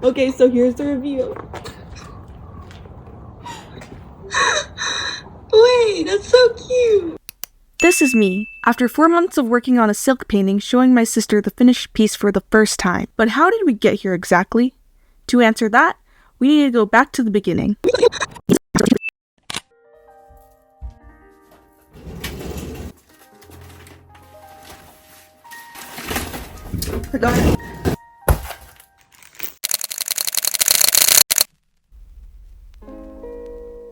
Okay, so here's the review. Wait, that's so cute! This is me, after 4 months of working on a silk painting, showing my sister the finished piece for the first time. But how did we get here exactly? To answer that, we need to go back to the beginning. Forgot it.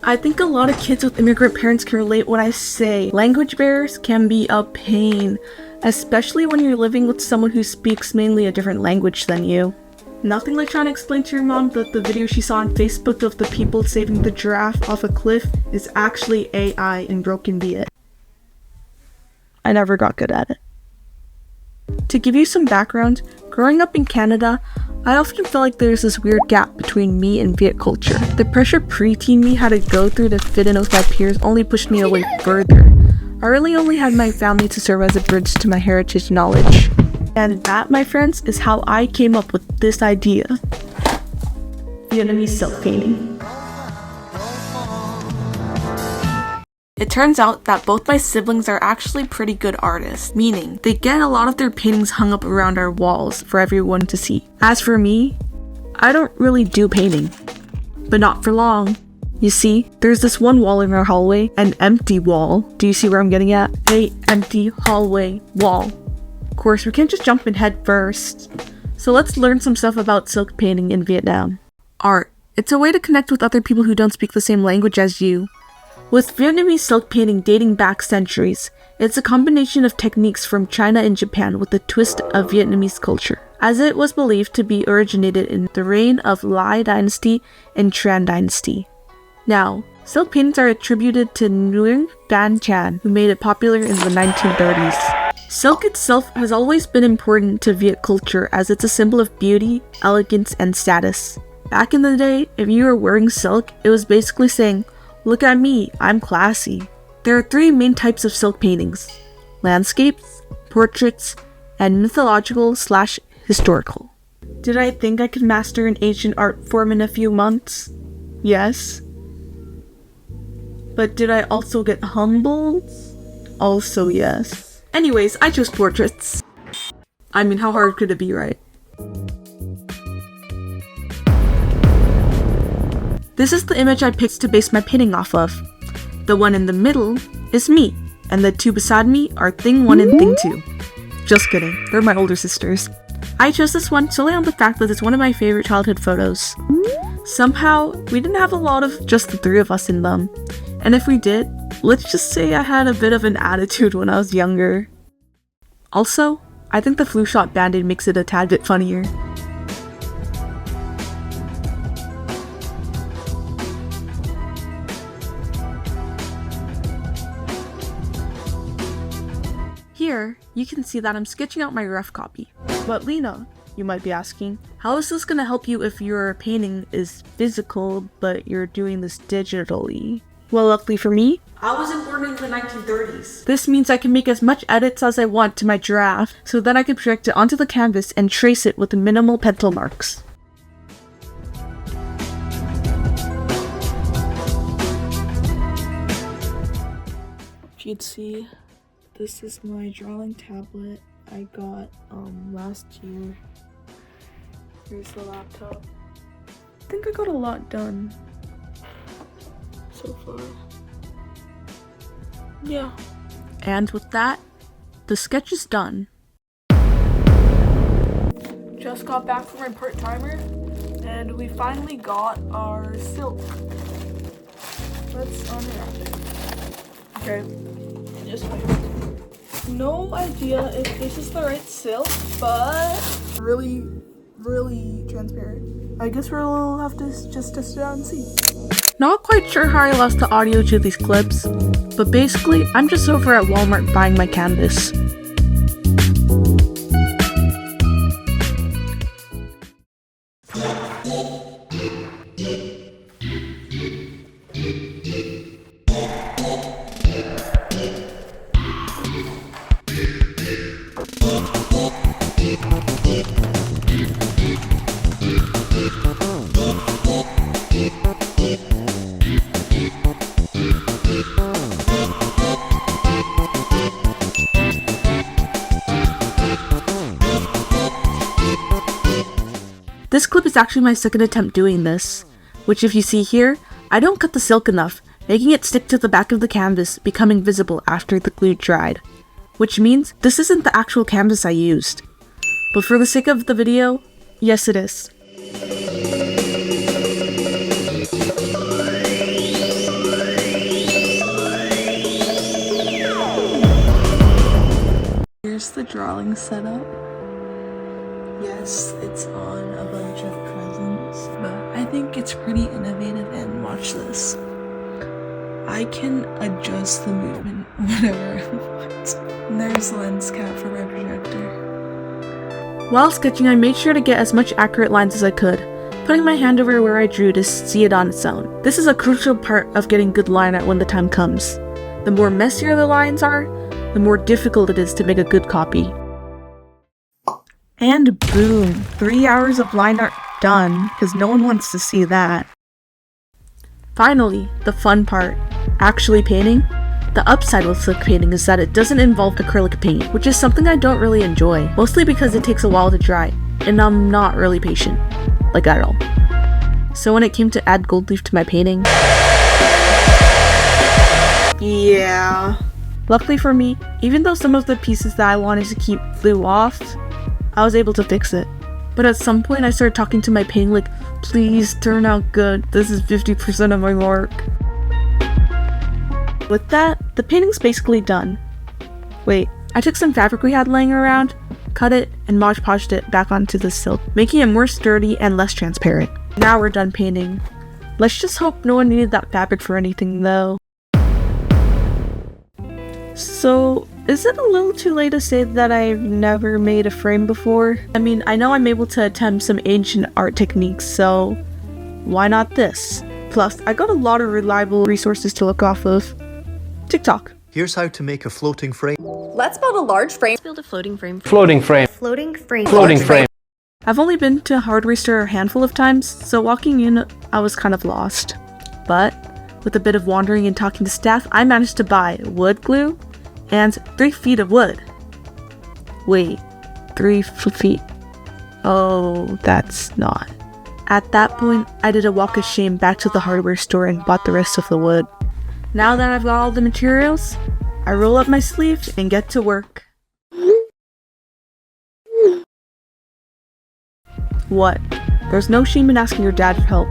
I think a lot of kids with immigrant parents can relate when I say language barriers can be a pain, especially when you're living with someone who speaks mainly a different language than you. Nothing like trying to explain to your mom that the video she saw on Facebook of the people saving the giraffe off a cliff is actually AI in broken Viet. I never got good at it. To give you some background, growing up in Canada, I often felt like there's this weird gap between me and Viet culture. The pressure preteen me had to go through to fit in with my peers only pushed me away further. I really only had my family to serve as a bridge to my heritage knowledge. And that, my friends, is how I came up with this idea. Vietnamese silk painting. It turns out that both my siblings are actually pretty good artists, meaning they get a lot of their paintings hung up around our walls for everyone to see. As for me, I don't really do painting, but not for long. You see, there's this one wall in our hallway, an empty wall. Do you see where I'm getting at? An empty hallway wall. Of course, we can't just jump in head first. So let's learn some stuff about silk painting in Vietnam. Art. It's a way to connect with other people who don't speak the same language as you. With Vietnamese silk painting dating back centuries, it's a combination of techniques from China and Japan with a twist of Vietnamese culture, as it was believed to be originated in the reign of Lai Dynasty and Tran Dynasty. Now, silk paintings are attributed to Nguyen Van Chan, who made it popular in the 1930s. Silk itself has always been important to Viet culture as it's a symbol of beauty, elegance, and status. Back in the day, if you were wearing silk, it was basically saying, "Look at me, I'm classy." There are 3 main types of silk paintings: landscapes, portraits, and mythological/historical. Did I think I could master an ancient art form in a few months? Yes. But did I also get humbled? Also yes. Anyways, I chose portraits. I mean, how hard could it be, right? This is the image I picked to base my painting off of. The one in the middle is me, and the 2 beside me are Thing 1 and Thing 2. Just kidding, they're my older sisters. I chose this one solely on the fact that it's one of my favorite childhood photos. Somehow, we didn't have a lot of just the 3 of us in them. And if we did, let's just say I had a bit of an attitude when I was younger. Also, I think the flu shot band-aid makes it a tad bit funnier. Here, you can see that I'm sketching out my rough copy. But Lena, you might be asking, how is this gonna help you if your painting is physical but you're doing this digitally? Well, luckily for me, I wasn't born in the 1930s. This means I can make as much edits as I want to my giraffe, so then I can project it onto the canvas and trace it with minimal pencil marks. If you'd see, this is my drawing tablet I got last year. Here's the laptop. I think I got a lot done so far. Yeah. And with that, the sketch is done. Just got back from my part-timer, and we finally got our silk. Let's unwrap it. Okay, just wait. No idea if this is the right silk, but really transparent. I guess we'll have to just test it out and see. Not quite sure how I lost the audio to these clips, but basically, I'm just over at Walmart buying my canvas. This clip is actually my second attempt doing this, which if you see here, I don't cut the silk enough, making it stick to the back of the canvas, becoming visible after the glue dried. Which means this isn't the actual canvas I used. But for the sake of the video, yes it is. Here's the drawing setup. Yes, it's on a bunch of presents, but I think it's pretty innovative, and watch this. I can adjust the movement whenever I want. And there's the lens cap for my projector. While sketching, I made sure to get as much accurate lines as I could, putting my hand over where I drew to see it on its own. This is a crucial part of getting good line art when the time comes. The more messier the lines are, the more difficult it is to make a good copy. And boom, 3 hours of line art done, because no one wants to see that. Finally, the fun part, actually painting. The upside with silk painting is that it doesn't involve acrylic paint, which is something I don't really enjoy, mostly because it takes a while to dry, and I'm not really patient, like at all. So when it came to add gold leaf to my painting, yeah. Luckily for me, even though some of the pieces that I wanted to keep flew off, I was able to fix it. But at some point I started talking to my painting like, please turn out good, this is 50% of my work. With that, the painting's basically done. Wait, I took some fabric we had laying around, cut it, and Mod Podged it back onto the silk, making it more sturdy and less transparent. Now we're done painting. Let's just hope no one needed that fabric for anything though. So, is it a little too late to say that I've never made a frame before? I mean, I know I'm able to attempt some ancient art techniques, so why not this? Plus, I got a lot of reliable resources to look off of. TikTok. Here's how to make a floating frame. Let's build a large frame. Let's build a floating frame. Floating frame. Floating frame. Floating frame. I've only been to a hardware store a handful of times, so walking in, I was kind of lost. But with a bit of wandering and talking to staff, I managed to buy wood glue and 3 feet of wood. Wait, 3 feet? Oh, that's not. At that point, I did a walk of shame back to the hardware store and bought the rest of the wood. Now that I've got all the materials, I roll up my sleeves and get to work. What? There's no shame in asking your dad for help.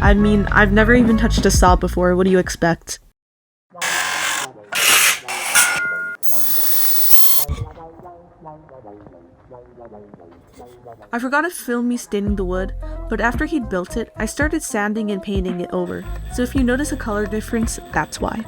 I mean, I've never even touched a saw before, what do you expect? I forgot to film me staining the wood, but after he'd built it, I started sanding and painting it over, so if you notice a color difference, that's why.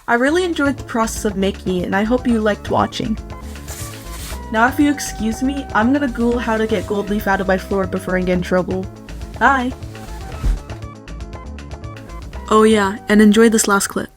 I really enjoyed the process of making it, and I hope you liked watching. Now if you excuse me, I'm gonna Google how to get gold leaf out of my floor before I get in trouble. Bye! Oh yeah, and enjoy this last clip.